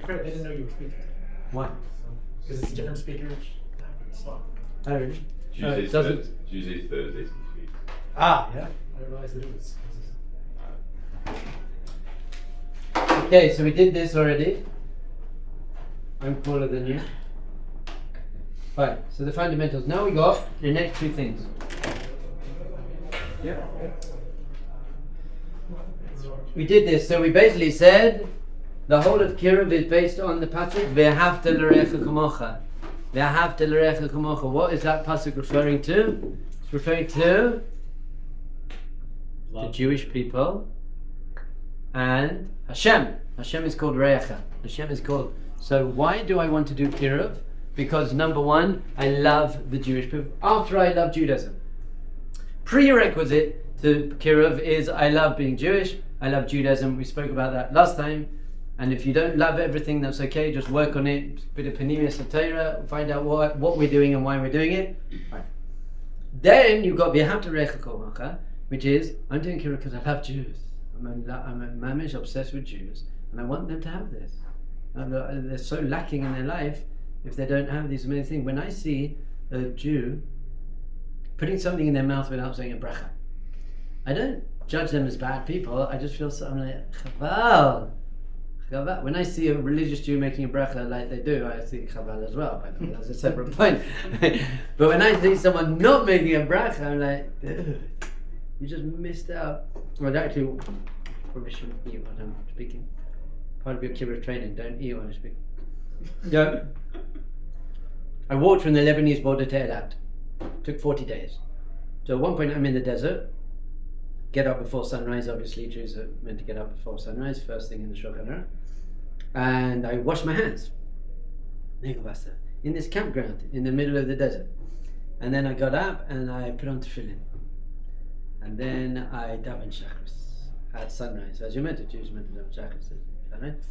fair, they didn't know you were speaking. Why? Because it's a different speaker. Oh, really? Tuesdays, Thursdays this week. Ah, yeah. I didn't realize that it was. Okay, so we did this already. I'm cooler than you. Fine, so the fundamentals. Now we got the next two things. Yeah. We did this, so we basically said the whole of Kiruv is based on the pasuk Ve'ahavta l'recha kamocha. Ve'ahavta l'recha kamocha. What is that pasuk referring to? It's referring to the Jewish people and Hashem. Hashem is called Re'echa. Hashem is called. So why do I want to do Kiruv? Because number one, I love the Jewish people. After I love Judaism. Prerequisite to Kiruv is I love being Jewish. I love Judaism. We spoke about that last time. And if you don't love everything, that's okay. Just work on it. Bit of Panemius of Torah. Find out what we're doing and why we're doing it. Right. Then you've got V'ahavta l'recha kamocha, which is I'm doing Kiruv because I love Jews. I'm a mamish obsessed with Jews, and I want them to have this. They're so lacking in their life if they don't have these amazing things. When I see a Jew putting something in their mouth without saying a bracha, I don't judge them as bad people. I just feel I'm like chaval. When I see a religious Jew making a bracha like they do, I think chaval as well. By the way, that's a separate point. But when I see someone not making a bracha, I'm like, dude, you just missed out. Well, actually, probably shouldn't eat while I'm speaking. Part of your kibbutz training, don't eat while you speak. Yeah. I walked from the Lebanese border to Eilat. Took 40 days. So at one point I'm in the desert. Get up before sunrise, obviously Jews are meant to get up before sunrise, first thing in the Shulchan Aruch. And I washed my hands. In this campground in the middle of the desert. And then I got up and I put on tefillin. And then I daven shachris at sunrise. As you meant to, Jews meant to daven shachris at sunrise.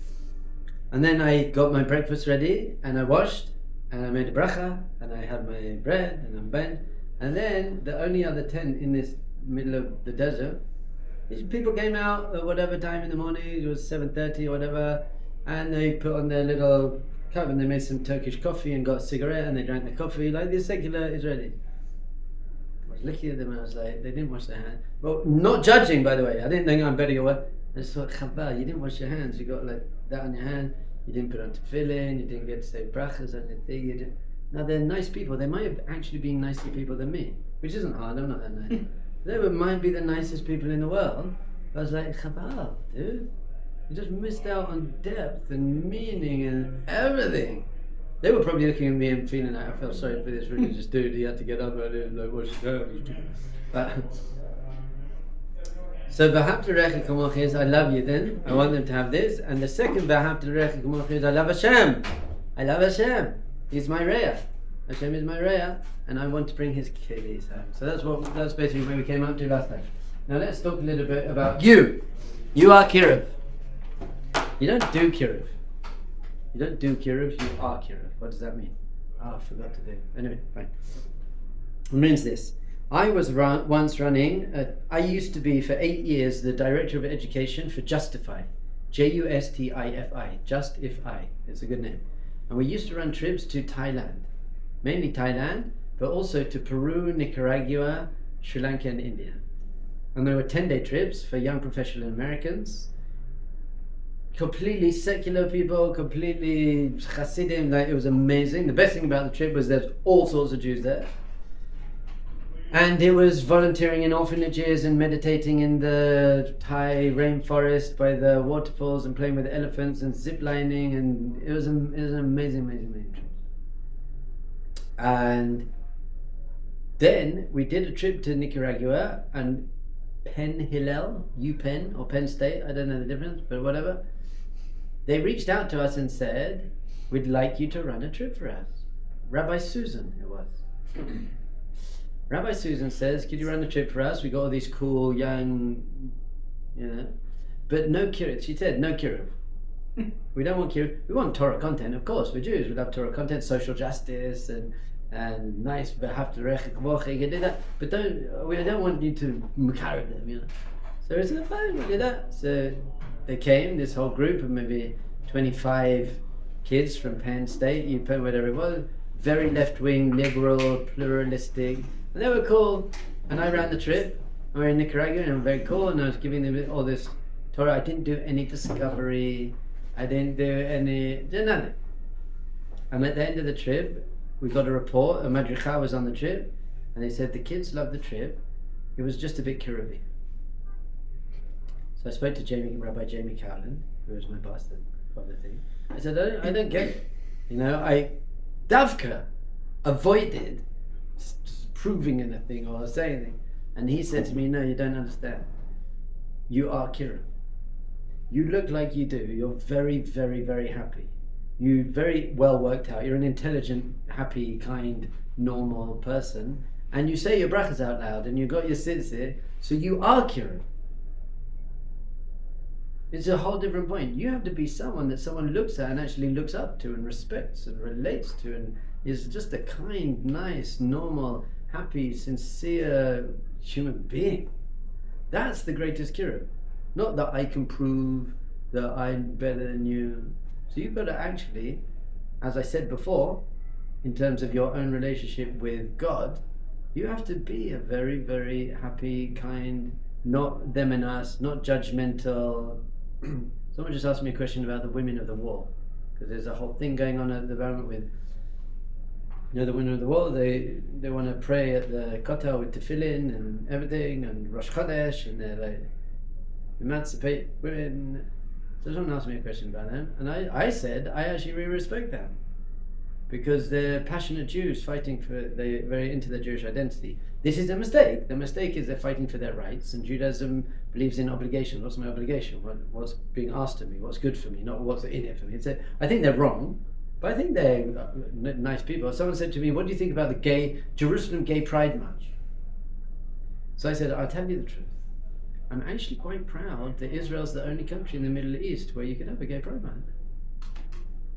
And then I got my breakfast ready and I washed and I made a bracha and I had my bread and I'm bent. And then the only other tent in this middle of the desert, these people came out at whatever time in the morning, it was 7:30 or whatever, and they put on their little cup and they made some Turkish coffee and got a cigarette and they drank the coffee like the secular Israeli. I was looking at them and I was like, they didn't wash their hands. Well, not judging, by the way. I didn't think I'm better or what. I just thought, Chabal, you didn't wash your hands. You got like that on your hand. You didn't put on tefillin. You didn't get to say brachas on your thing. Now they're nice people. They might have actually been nicer people than me, which isn't hard. I'm not that nice. They might be the nicest people in the world. But I was like, Chabal, dude, you just missed out on depth and meaning and everything. They were probably looking at me and feeling like I felt sorry for this religious dude. He had to get up early and like wash his hands. So V'ahavta l'recha kamocha is I love you then. I want them to have this. And the second V'ahavta l'recha kamocha is I love Hashem. I love Hashem. He's my Re'ah. Hashem is my Re'ah. And I want to bring his kelis home. So that's basically where we came up to last time. Now let's talk a little bit about you. You are Kiruv. You don't do Kiruv. You don't do Kiruv, you are Kiruv. What does that mean? I forgot to do. Anyway, fine. It means this. I was once running, I used to be for 8 years the Director of Education for Justify. Justifi. Justify. It's a good name. And we used to run trips to Thailand. Mainly Thailand, but also to Peru, Nicaragua, Sri Lanka and India. And there were 10-day trips for young professional Americans. Completely secular people, completely Hasidim, like it was amazing. The best thing about the trip was there's all sorts of Jews there. And it was volunteering in orphanages and meditating in the Thai rainforest by the waterfalls and playing with elephants and ziplining, and it was an amazing trip. And then we did a trip to Nicaragua and Penn Hillel, UPenn or Penn State, I don't know the difference, but whatever. They reached out to us and said, we'd like you to run a trip for us. Rabbi Susan, it was. Rabbi Susan says, could you run a trip for us? We got all these cool young, but no Kiruv. She said, no Kiruv. We don't want Kiruv. We want Torah content, of course. We're Jews. We love Torah content, social justice, and nice, V'ahavta l'recha kamocha. You can do that, but we don't want you to makar them, So we said, fine, we'll do that. So they came, this whole group of maybe 25 kids from Penn State, UPenn, whatever it was, very left-wing, liberal, pluralistic, and they were cool. And I ran the trip. And we were in Nicaragua, and I'm very cool. And I was giving them all this Torah. I didn't do any discovery. I didn't do nothing. And at the end of the trip, we got a report. A madricha was on the trip, and they said the kids loved the trip. It was just a bit Kiruv. So I spoke to Rabbi Jamie Cowland, who was my boss of the thing. I said, I don't get it. I Davka avoided proving anything or saying anything. And he said to me, no, you don't understand. You are Kiruv. You look like you do. You're very, very, very happy. You're very well worked out. You're an intelligent, happy, kind, normal person. And you say your brachas out loud and you've got your tzitzit, so you are Kiruv. It's a whole different point. You have to be someone that someone looks at and actually looks up to and respects and relates to and is just a kind, nice, normal, happy, sincere human being. That's the greatest Kiruv. Not that I can prove that I'm better than you. So you've got to actually, as I said before, in terms of your own relationship with God, you have to be a very, very happy, kind, not them and us, not judgmental. Someone just asked me a question about the women of the wall, because there's a whole thing going on at the moment with, the women of the wall. They want to pray at the kotel with tefillin and everything, and Rosh Chodesh, and they're like emancipate women. So someone asked me a question about them, and I said I actually really respect them, because they're passionate Jews fighting they're very into their Jewish identity. This is a mistake. The mistake is they're fighting for their rights, and Judaism believes in obligation. What's my obligation? What's being asked of me? What's good for me? Not what's in it for me. I think they're wrong, but I think they're nice people. Someone said to me, what do you think about the Jerusalem Gay Pride March? So I said, I'll tell you the truth. I'm actually quite proud that Israel's the only country in the Middle East where you can have a gay pride march.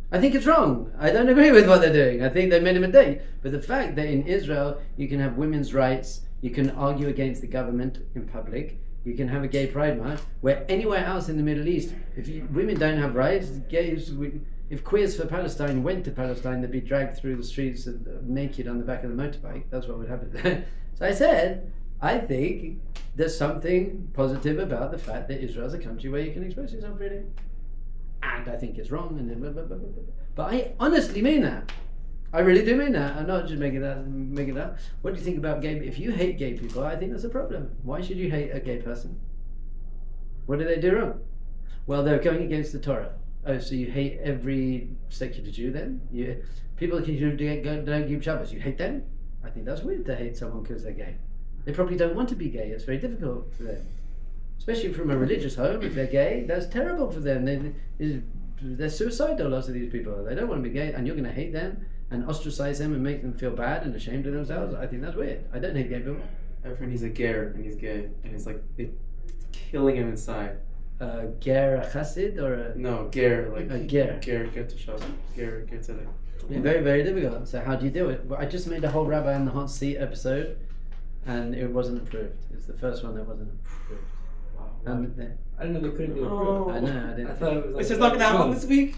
I think it's wrong. I don't agree with what they're doing. I think they made a mistake. But the fact that in Israel you can have women's rights, you can argue against the government in public, you can have a gay pride march, where anywhere else in the Middle East, women don't have rights, if Queers for Palestine went to Palestine, they'd be dragged through the streets naked on the back of the motorbike. That's what would happen. So I said, I think there's something positive about the fact that Israel's a country where you can express yourself freely. And I think it's wrong, and then blah, blah, blah, blah, blah. But I honestly mean that. I really do mean that. I'm not just making it up. What do you think about gay? If you hate gay people, I think that's a problem. Why should you hate a gay person? What did they do wrong? Well, they're going against the Torah. Oh, so you hate every secular Jew then? People who don't keep Shabbos, you hate them? I think that's weird to hate someone because they're gay. They probably don't want to be gay. It's very difficult for them. Especially from a religious home, if they're gay, that's terrible for them. They're suicidal, lots of these people. They don't want to be gay, and you're going to hate them and ostracize them and make them feel bad and ashamed of themselves. I think that's weird. I don't hate gay people. I have a friend, he's a ger, and he's gay, and it's like it's killing him inside. Ger a chassid or a... No, ger, like... A ger. Ger, get to Shabbos. Ger, get to the... Very, very difficult. So how do you do it? Well, I just made a whole Rabbi in the Hot Seat episode, and it wasn't approved. It's the first one that wasn't approved. And I didn't know they couldn't do it. Oh. I know, I didn't. I thought it was like... It's just not going to happen this week?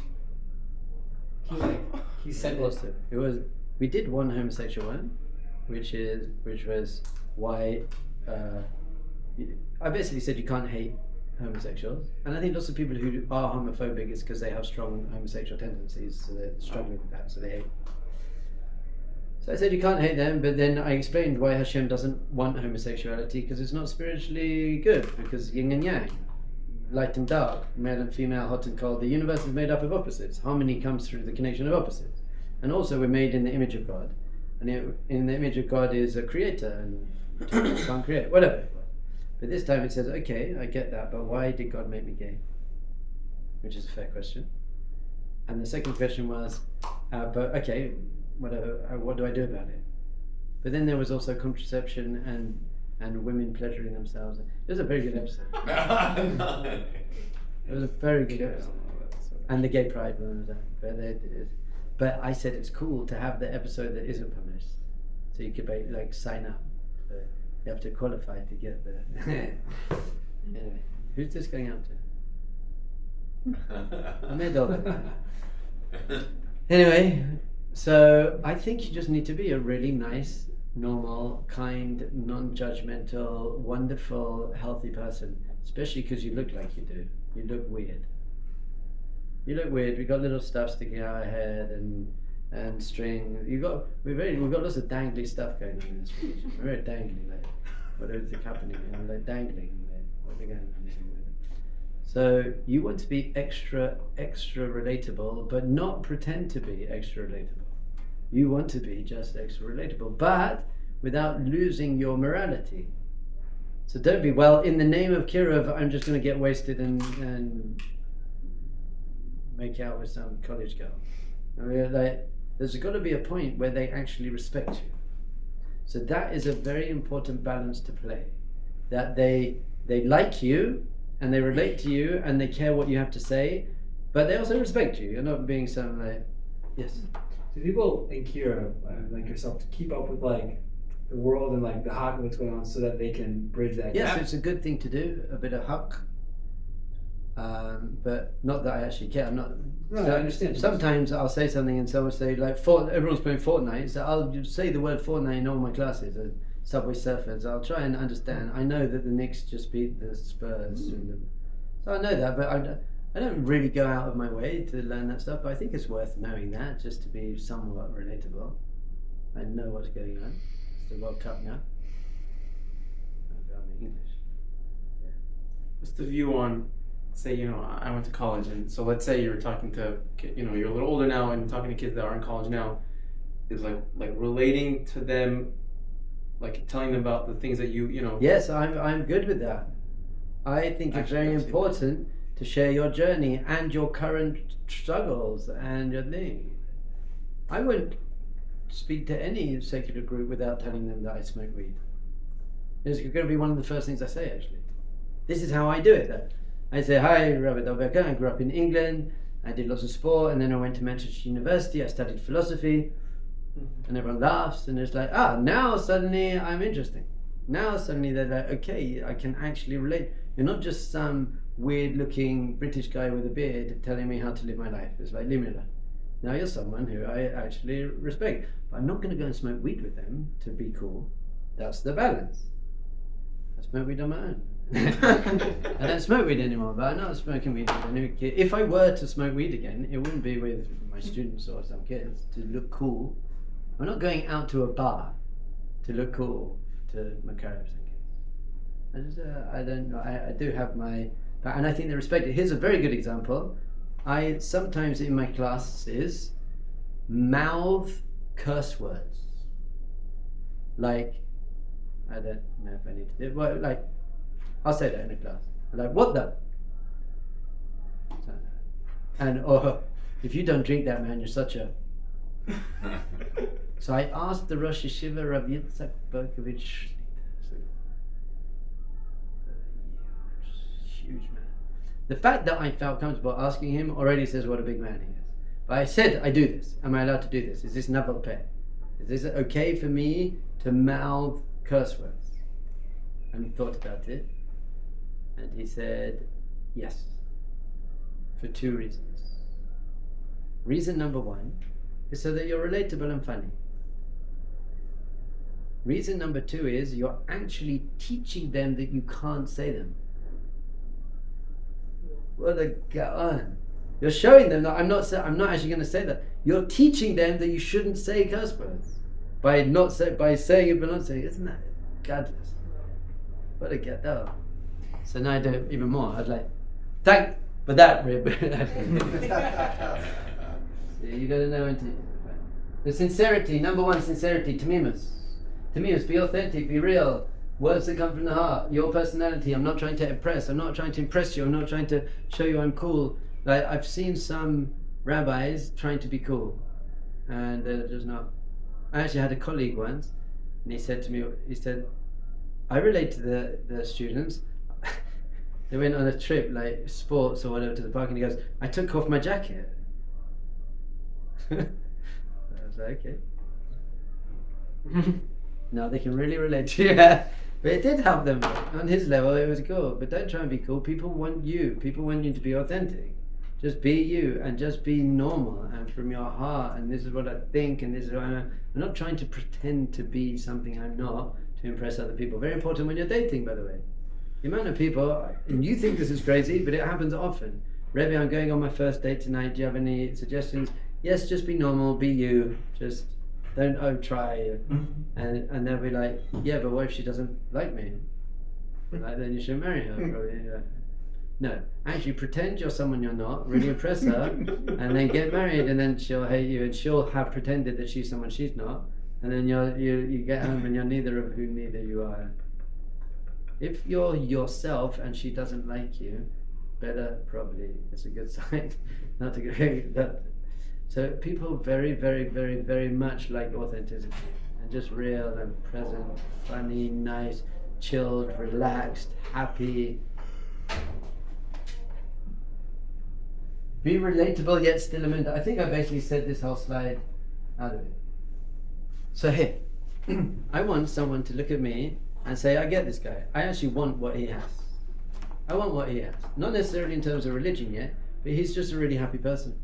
He said it. It was. We did one homosexual one, which was why I basically said you can't hate homosexuals, and I think lots of people who are homophobic is because they have strong homosexual tendencies, so they're struggling with that, so they hate. So I said you can't hate them, but then I explained why Hashem doesn't want homosexuality, because it's not spiritually good, because yin and yang, light and dark, male and female, hot and cold. The universe is made up of opposites. Harmony comes through the connection of opposites. And also we're made in the image of God. And in the image of God is a creator, and you can't create, whatever. But this time it says, okay, I get that, but why did God make me gay? Which is a fair question. And the second question was, but okay, whatever, what do I do about it? But then there was also contraception and women pleasuring themselves. It was a very good episode. It was a very good episode. And the gay pride one was that. But I said it's cool to have the episode that isn't published. So you could like sign up. You have to qualify to get the... Anyway, who's this going out to? I made all that. Anyway, so I think you just need to be a really nice, normal, kind, non-judgmental, wonderful, healthy person. Especially because you look like you do. You look weird. You look weird. We got little stuff sticking out our head and string. We've got lots of dangly stuff going on in this speech. We're very dangly, like whatever's happening, like dangling. Like, what are we going on with it? So you want to be extra relatable, but not pretend to be extra relatable. You want to be just extra relatable, but without losing your morality. So don't be, well, in the name of Kiruv, I'm just going to get wasted and make out with some college girl. I mean, like, there's got to be a point where they actually respect you. So that is a very important balance to play. That they like you, and they relate to you, and they care what you have to say, but they also respect you. You're not being some like, yes. Do people in Kiruv, like yourself, to keep up with like the world and like the hawk of what's going on, so that they can bridge that Yes, gap? it's a good thing to do, a bit of huck. But not that I actually care. I'm not. No, I understand. Sometimes I'll say something and someone will say like, everyone's playing Fortnite, so I'll just say the word Fortnite in all my classes. Subway Surfers. I'll try and understand. I know that the Knicks just beat the Spurs, so I know that, but I don't really go out of my way to learn that stuff. But I think it's worth knowing that, just to be somewhat relatable. I know what's going on. It's the World Cup now. I'm English. Yeah. What's the view on, say, I went to college, and so let's say you're talking to, you're a little older now, and talking to kids that are in college now, is like relating to them, like telling them about the things that you. Yes, I'm good with that. I think it's very important to share your journey and your current struggles and your thing. I wouldn't speak to any secular group without telling them that I smoke weed. It's going to be one of the first things I say, actually. This is how I do it, though. I say, hi, Rabbi Dov Ber. I grew up in England. I did lots of sport, and then I went to Manchester University. I studied philosophy, and everyone laughs, and it's like, now suddenly I'm interesting. Now suddenly they're like, okay, I can actually relate. You're not just some weird-looking British guy with a beard telling me how to live my life. It's like, leave me alone. Now you're someone who I actually respect. But I'm not going to go and smoke weed with them to be cool. That's the balance. I smoke weed on my own. I don't smoke weed anymore, but I'm not smoking weed with a new kid. If I were to smoke weed again, it wouldn't be with my students or some kids to look cool. I'm not going out to a bar to look cool to Makarev's kids. I don't know. I do have my, and I think they respect it. Here's a very good example. I sometimes in my classes mouth curse words. Like, I don't know if I need to do it. Well, like, I'll say that in a class. I'm like, what the? And, if you don't drink that, man, you're such a... So I asked the Rosh Yeshiva, Rabbi Berkovich, huge man. The fact that I felt comfortable asking him already says what a big man he is. But I said, I do this. Am I allowed to do this? Is this naval pay? Is this okay for me to mouth curse words? And he thought about it. And he said, yes. For 2 reasons. Reason number 1 is so that you're relatable and funny. Reason number 2 is you're actually teaching them that you can't say them. What a gaon. You're showing them that I'm not actually going to say that. You're teaching them that you shouldn't say curse words by saying it but not saying it. Isn't that godless? What a gadol. So now I do it even more. I'd like, thank for that, Rib. See, you got to know when to. The sincerity, number 1, sincerity, tamimus. Tamimus, be authentic, be real. Words that come from the heart, your personality. I'm not trying to impress. I'm not trying to impress you. I'm not trying to show you I'm cool. Like, I've seen some rabbis trying to be cool, and they're just not. I actually had a colleague once, and he said to me, I relate to the students. They went on a trip, like sports or whatever, to the park, and he goes, I took off my jacket. I was like, okay. Now they can really relate to you. But it did help them. On his level, it was cool. But don't try and be cool. People want you. People want you to be authentic. Just be you and just be normal and from your heart. And this is what I think and this is what I'm not trying to pretend to be something I'm not to impress other people. Very important when you're dating, by the way. The amount of people, and you think this is crazy, but it happens often. Rebbe, I'm going on my first date tonight. Do you have any suggestions? Yes, just be normal, be you. Just don't try. And they'll be like, yeah, but what if she doesn't like me? Like, then you should marry her. Probably. No, actually pretend you're someone you're not, really impress her, and then get married, and then she'll hate you, and she'll have pretended that she's someone she's not, and then you get home and you're neither of who neither you are. If you're yourself and she doesn't like you, better probably, it's a good sign not to get that. So people very, very, very, very much like authenticity, and just real and present, funny, nice, chilled, relaxed, happy. Be relatable yet still I think I basically said this whole slide out of it. So here, I want someone to look at me and say, I get this guy. I actually want what he has. I want what he has. Not necessarily in terms of religion yet, but he's just a really happy person.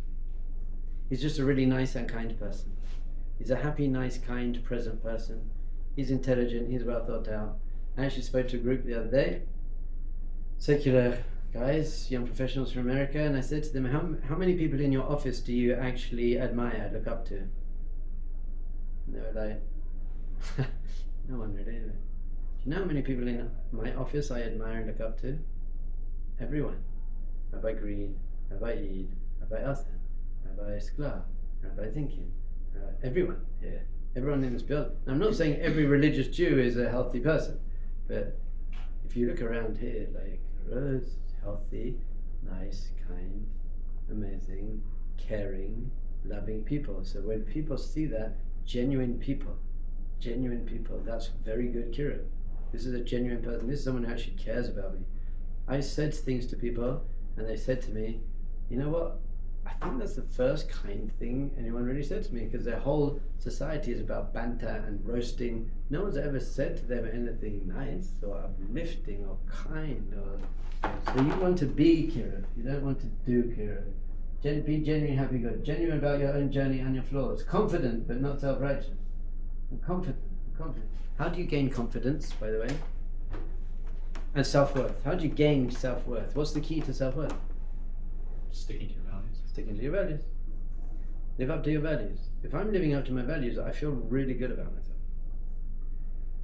He's just a really nice and kind person. He's a happy, nice, kind, present person. He's intelligent, he's well thought out. I actually spoke to a group the other day, secular guys, young professionals from America, and I said to them, how many people in your office do you actually admire, look up to? And they were like, no one really. Do you know how many people in my office I admire and look up to? Everyone. Rabbi Green, Rabbi Eid, Rabbi Elson, Rabbi Sklar, Rabbi Thinking, everyone here. Everyone in this building. Now, I'm not saying every religious Jew is a healthy person, but if you look around here, like Rose, healthy, nice, kind, amazing, caring, loving people. So when people see that, genuine people, that's very good Kiruv. This is a genuine person. This is someone who actually cares about me. I said things to people and they said to me, you know what? I think that's the first kind thing anyone really said to me, because their whole society is about banter and roasting. No one's ever said to them anything nice or uplifting or kind. So you want to be Kiruv. You don't want to do Kiruv. Be genuine, happy, good. Genuine about your own journey and your flaws. Confident, but not self-righteous. Confident. How do you gain confidence, by the way? And self-worth. How do you gain self-worth? What's the key to self-worth? Sticking to your values. Sticking to your values. Live up to your values. If I'm living up to my values, I feel really good about myself.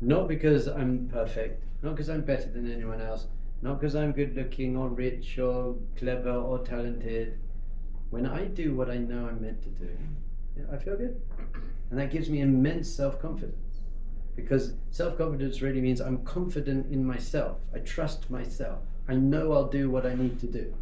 Not because I'm perfect, not because I'm better than anyone else, not because I'm good looking or rich or clever or talented. When I do what I know I'm meant to do, I feel good. And that gives me immense self-confidence. Because self-confidence really means I'm confident in myself. I trust myself. I know I'll do what I need to do.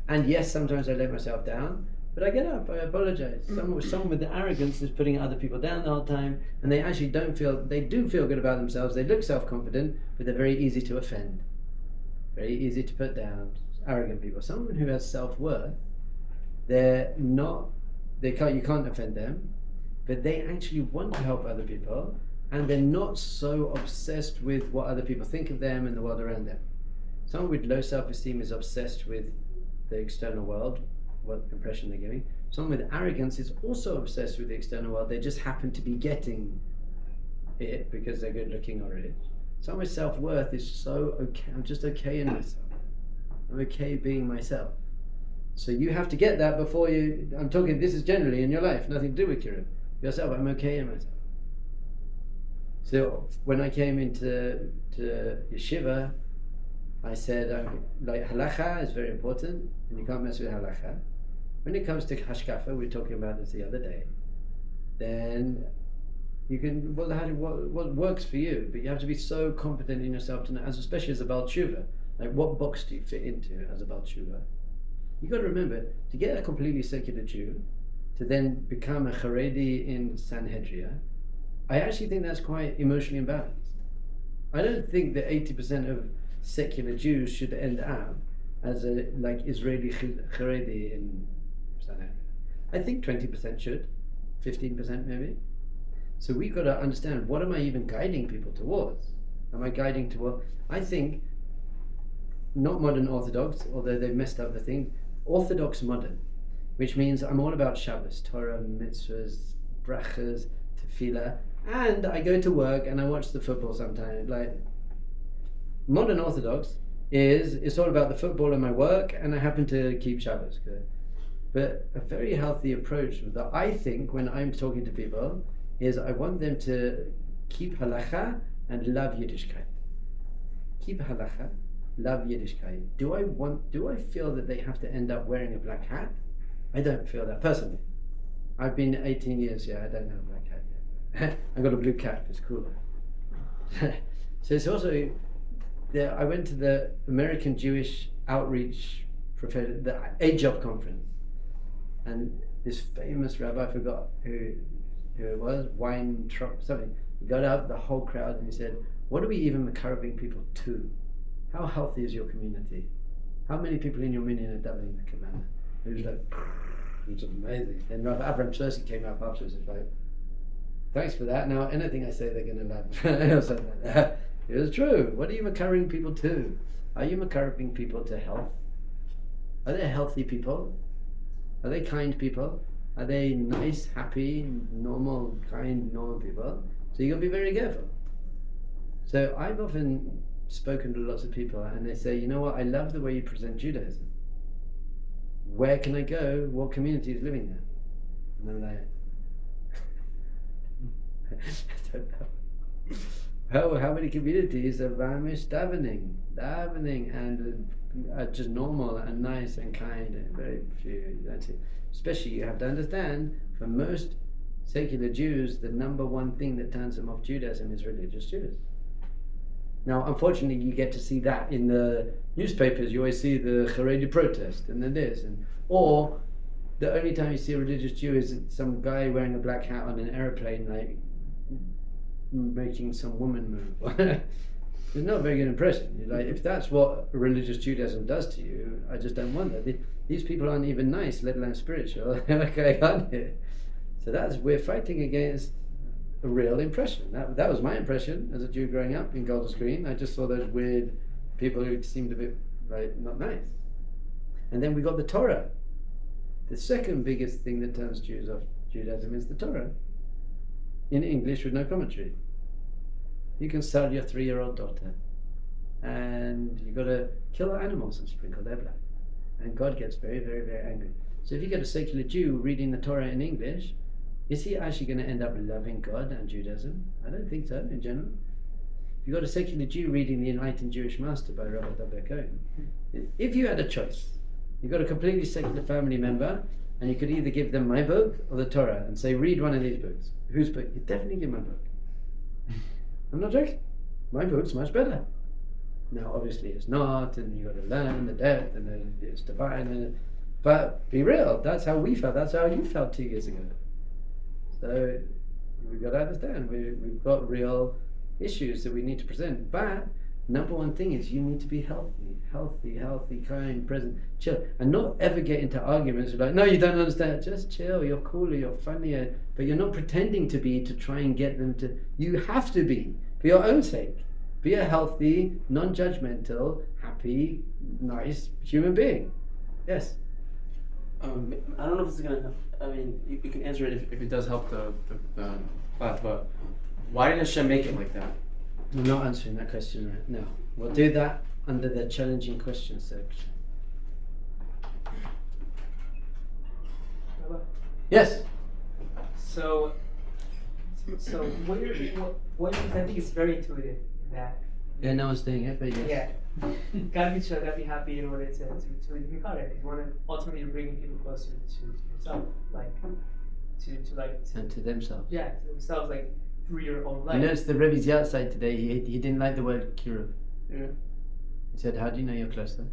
And yes, sometimes I let myself down, but I get up, I apologize. Someone with the arrogance is putting other people down the whole time, and they actually they do feel good about themselves, they look self-confident, but they're very easy to offend. Very easy to put down. Arrogant people. Someone who has self-worth, you can't offend them, but they actually want to help other people, and they're not so obsessed with what other people think of them and the world around them. Someone with low self-esteem is obsessed with the external world, what impression they're giving. Someone with arrogance is also obsessed with the external world. They just happen to be getting it because they're good looking or rich. Someone with self-worth is so okay. I'm just okay in myself. I'm okay being myself. So you have to get that before I'm talking, this is generally in your life, nothing to do with Kiruv. Yourself, I'm okay in myself. So when I came into Yeshiva, I said, like, halacha is very important, and you can't mess with halacha. When it comes to hashkafa, we were talking about this the other day, then you can, what works for you, but you have to be so confident in yourself to know, especially as a Baal Tshuva, like what box do you fit into as a Baal Tshuva? You've got to remember, to get a completely secular Jew, to then become a Haredi in Sanhedria, I actually think that's quite emotionally imbalanced. I don't think that 80% of secular Jews should end up as a Israeli Haredi in Sanhedria. I think 20% should, 15% maybe. So we've got to understand, what am I even guiding people towards? Am I guiding toward, I think, not modern Orthodox, although they've messed up the thing, Orthodox modern, which means I'm all about Shabbos, Torah, mitzvahs, brachas, tefillah, and I go to work and I watch the football sometimes. Like modern Orthodox it's all about the football and my work, and I happen to keep Shabbos. Okay? But a very healthy approach that I think when I'm talking to people is I want them to keep halacha and love Yiddishkeit. Keep halacha, love Yiddishkeit. Do I feel that they have to end up wearing a black hat? I don't feel that personally. I've been 18 years here, I don't have a black hat yet. I've got a blue cap, it's cooler. So it's also, I went to the American Jewish Outreach, the A-Job conference, and this famous rabbi, I forgot who it was, Weintraub, something, he got up, the whole crowd, and he said, what are we even encouraging people to? How healthy is your community? How many people in your minyan are doubling the commandment? It was like, it was amazing. Then Rabbi Avram Shlosi came up afterwards and was like, thanks for that. Now anything I say they're going to love. Or something like that. It was true. What are you encouraging people to? Are you encouraging people to health? Are they healthy people? Are they kind people? Are they nice, happy, normal, kind, normal people? So you've got to be very careful. So I've often spoken to lots of people and they say, you know what, I love the way you present Judaism. Where can I go? What community is living there? And I'm like, I don't know. How many communities are Ramish davening and just normal and nice and kind, and very few. Especially you have to understand, for most secular Jews, the number one thing that turns them off Judaism is religious Judaism. Now, unfortunately, you get to see that in the newspapers. You always see the Haredi protest and then this, or the only time you see a religious Jew is some guy wearing a black hat on an airplane, like making some woman move. It's not a very good impression. You're like, if that's what religious Judaism does to you, I just don't want that. These people aren't even nice, let alone spiritual. Okay, I can't hear. So we're fighting against a real impression. That was my impression as a Jew growing up in Golders Green. I just saw those weird people who seemed a bit like not nice. And then we got the Torah. The second biggest thing that turns Jews off Judaism is the Torah. In English with no commentary. You can sell your 3-year-old daughter, and you've got to kill animals and sprinkle their blood. And God gets very, very, very angry. So if you get a secular Jew reading the Torah in English, is he actually going to end up loving God and Judaism? I don't think so, in general. If you've got a secular Jew reading The Enlightened Jewish Master by Rabbi Dov Ber, if you had a choice, you've got a completely secular family member, and you could either give them my book or the Torah and say, read one of these books. Whose book? You definitely give my book. I'm not joking. My book's much better. Now, obviously, it's not, and you've got to learn the depth, and it's divine. But be real. That's how we felt. That's how you felt 2 years ago. So we've got to understand we've got real issues that we need to present. But number one thing is you need to be healthy, kind, present, chill, and not ever get into arguments like, no, you don't understand. Just chill. You're cooler. You're funnier. But you're not pretending to be to try and get them to. You have to be for your own sake. Be a healthy, non-judgmental, happy, nice human being. Yes. I don't know if this is gonna help. I mean, you can answer it if it does help the class, but why did Hashem make it like that? I'm not answering that question right now. We'll do that under the challenging questions section. Yes. So what I think is very intuitive in that. Yeah, no one's doing it, but yes. Yeah, gotta be chill, gotta be happy in order to be correct. You want to ultimately bring people closer to yourself, like And to themselves. Yeah, to themselves, like through your own life. You notice the Rebbe's outside today. He didn't like the word Kiruv. Yeah. He said, "How do you know you're closer?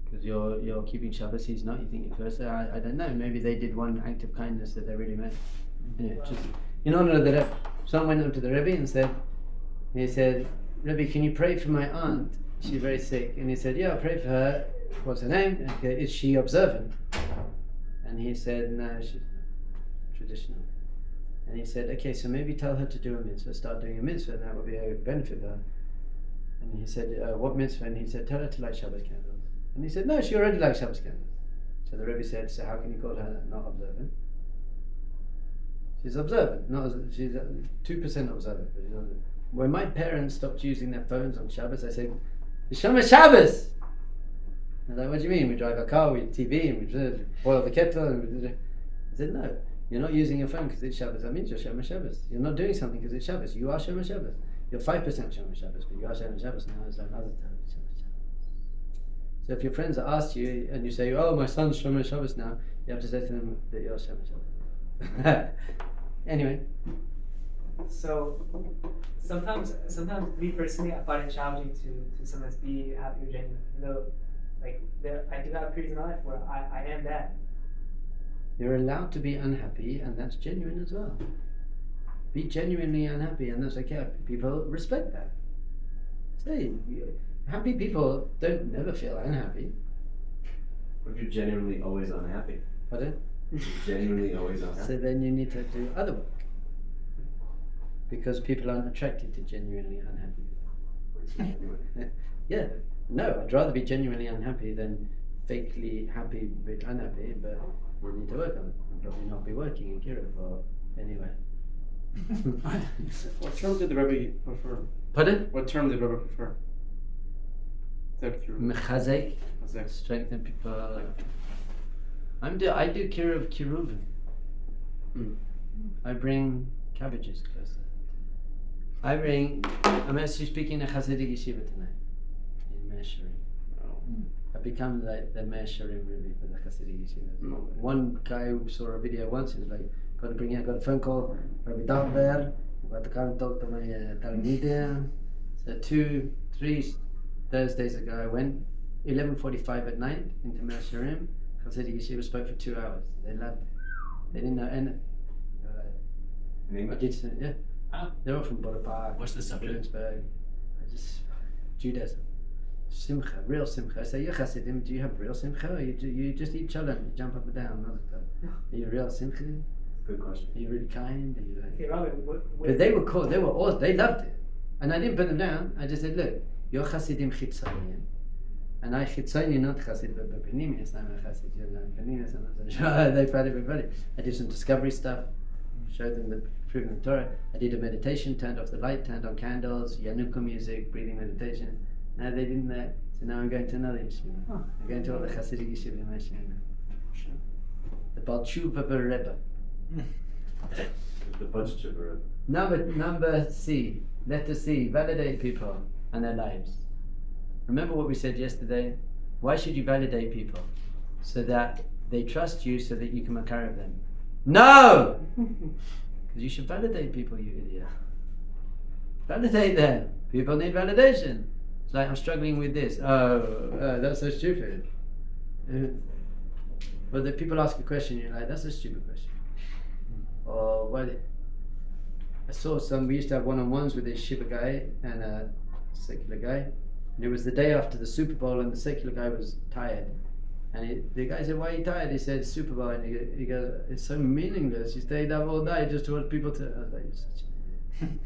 Because you're keeping Shabbos. He's not. You think you're closer? I don't know. Maybe they did one act of kindness that they really meant. Anyway, Wow. just in honor of the Rebbe, someone went up to the Rebbe and said, Rebbe, can you pray for my aunt? She's very sick. And he said, yeah, I'll pray for her. What's her name? And, is she observant? And he said, no, she's traditional. And he said, okay, so maybe tell her to do a mitzvah, start doing a mitzvah, and that would be a benefit for her. And he said, what mitzvah? And he said, tell her to light Shabbos candles. And he said, no, she already likes Shabbos candles. So the Rebbe said, so how can you call her not observant? She's observant. She's 2% observant. But she's not. When my parents stopped using their phones on Shabbos, I said, it's Shabbos! I was like, what do you mean? We drive a car, we TV, and we boil the kettle. I said, no, you're not using your phone because it's Shabbos. That means you're Shema Shabbos. You're not doing something because it's Shabbos. You are Shema Shabbos. You're 5% Shema Shabbos, but you are Shema Shabbos. Now it's another time. So if your friends ask you and you say, oh, my son's Shema Shabbos now, you have to say to them that you're Shema Shabbos. Anyway. So sometimes me personally, I find it challenging to sometimes be happy or genuine. Though, like, I do have periods in my life where I am that. You're allowed to be unhappy, and that's genuine as well. Be genuinely unhappy, and that's okay. People respect that. Say, happy people don't never feel unhappy. What if you're genuinely always unhappy? Pardon? Genuinely always unhappy. So then you need to do other work. Because people aren't attracted to genuinely unhappy people. Yeah, no, I'd rather be genuinely unhappy than fakely happy but unhappy, but we need to work on it. I'll probably not be working in Kiruv or anywhere. What term did the Rebbe prefer? Pardon? What term did the Rebbe prefer? Mechazek, strengthen people. I do Kiruvim. I bring cabbages closer. I'm actually speaking in a Hasidic Yeshiva tonight, in Me'asharim. I've become like the Me'asharim really for the Hasidic Yeshiva. One guy who saw a video once, he was like, got a phone call, Rabbi Dov Ber, got to come and talk to my Talmidim. So 2-3 Thursdays ago I went, 11:45 at night into Me'asharim. Hasidic Yeshiva spoke for 2 hours. They loved it. They didn't know anything. In English? Yeah. They're all from Borough Park. What's the subject? Williamsburg. Judaism. Simcha, real simcha. I say, you're Hasidim, do you have real simcha? Or you just eat cholent, you jump up and down all the time? Are you real simcha? Good question. Are you really kind? Are you like... Okay, Robin, But they were cool, they loved it. And I didn't put them down, I just said, look, you're Hasidim chitzonian. And I chitzonian, not Hasid, but Penimis, I'm a Hasid, you know, Penimis, they found it very funny. I did some discovery stuff, showed them the proving the Torah. I did a meditation, turned off the light, turned on candles, Yanuka music, breathing meditation. Now they didn't that, so now I'm going to another yeshiva. I'm going to all the Hasidic yeshiva in my yeshiva. The Baal Tshuva Rebbe. The budget of Number C, letter C, validate people and their lives. Remember what we said yesterday? Why should you validate people? So that they trust you, so that you can makar of them. No! Because you should validate people, you idiot. Validate them. People need validation. It's like, I'm struggling with this. Oh, that's so stupid. But the people ask a question, you're like, that's a stupid question. Or what? I saw we used to have one-on-ones with a Yeshiva guy and a secular guy. And it was the day after the Super Bowl, and the secular guy was tired. And the guy said, why are you tired? He said, Super Bowl. And he goes, it's so meaningless. You stayed up all night just to want people to... I was like, you're such an idiot.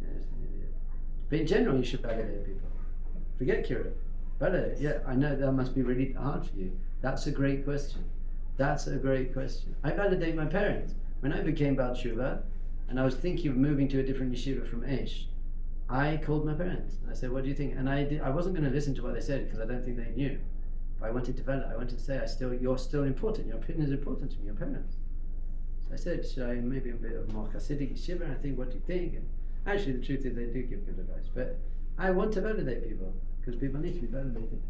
You're just an idiot. But in general, you should validate people. Forget Kiruv. Validate. Yeah, I know that must be really hard for you. That's a great question. That's a great question. I validate my parents. When I became Baal Tshuva, and I was thinking of moving to a different yeshiva from Aish, I called my parents. And I said, what do you think? And I wasn't going to listen to what they said, because I don't think they knew. But I wanted to say, you're still important. Your opinion is important to me, your parents. So I said, should I maybe a bit of more Hasidic yeshiva? And I think, what do you think? And actually, the truth is, they do give good advice. But I want to validate people, because people need to be validated.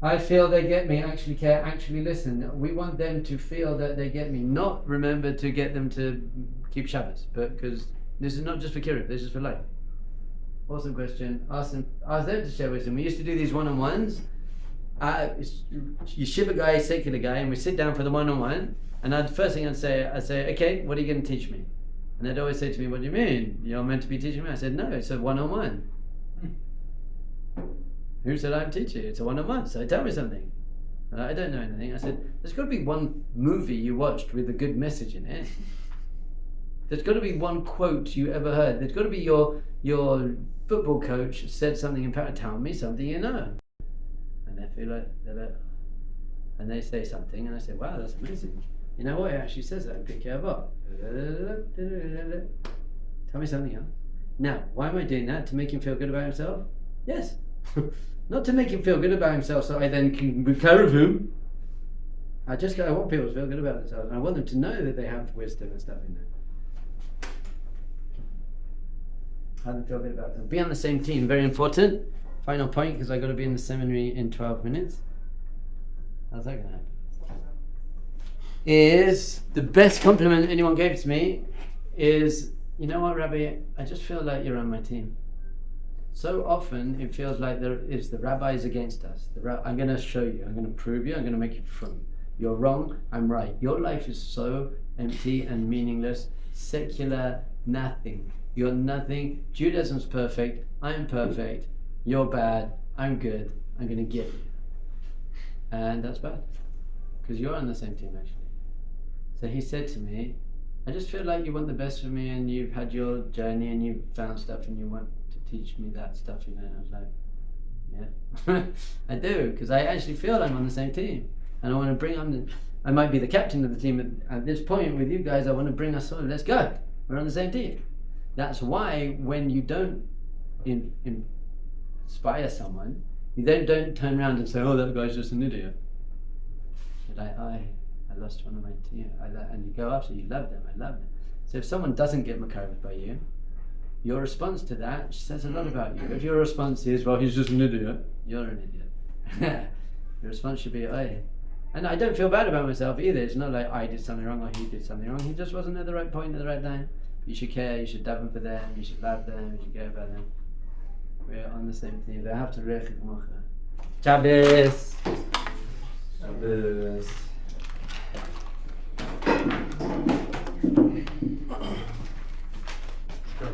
I feel they get me, actually care, actually listen. We want them to feel that they get me, not remember to get them to keep Shabbos, but because this is not just for Kiruv, this is for life. Awesome question. Ask them to share wisdom. We used to do these one-on-ones. Yeshiva guy, secular guy, and we sit down for the one-on-one, and the first thing I'd say, okay, what are you going to teach me? And they'd always say to me, what do you mean? You're meant to be teaching me? I said, no, it's a one-on-one. Who said I'm teaching? It's a one-on-one, so tell me something. I don't know anything. I said, there's got to be one movie you watched with a good message in it. There's got to be one quote you ever heard. There's got to be your football coach said something in parent, tell me something you know. And they feel like, and they say something, and I say, wow, that's amazing. You know what? It actually says that in Pirkei Avot. Tell me something else. Now, why am I doing that? To make him feel good about himself? Yes. Not to make him feel good about himself so I then can be Kiruv him. I want people to feel good about themselves. And I want them to know that they have wisdom and stuff in there. Have them feel good about them. Be on the same team, very important. Final point, because I've got to be in the seminary in 12 minutes. How's that going to happen? Is the best compliment anyone gave to me is, you know what, Rabbi, I just feel like you're on my team. So often it feels like there is the rabbis against us. I'm going to show you, I'm going to prove you, I'm going to make you from. You're wrong, I'm right. Your life is so empty and meaningless, secular, nothing. You're nothing. Judaism's perfect, I'm perfect. You're bad, I'm good. I'm going to get you. And that's bad. Because you're on the same team, actually. So he said to me, I just feel like you want the best for me and you've had your journey and you've found stuff and you want to teach me that stuff, you know. And I was like, yeah, I do, because I actually feel I'm on the same team. And I want to bring I might be the captain of the team at this point with you guys. I want to bring us all, let's go. We're on the same team. That's why when you don't inspire someone, you then don't turn around and say, oh, that guy's just an idiot. But I lost one of my team. And you go after, you love them, I love them. So if someone doesn't get Makarov by you, your response to that says a lot about you. If your response is, well, he's just an idiot, you're an idiot. Your response should be, oh. And I don't feel bad about myself either. It's not like I did something wrong or he did something wrong. He just wasn't at the right point at the right time. You should care, you should daven for them, you should love them, you should care about them. We're on the same team. Shabbos.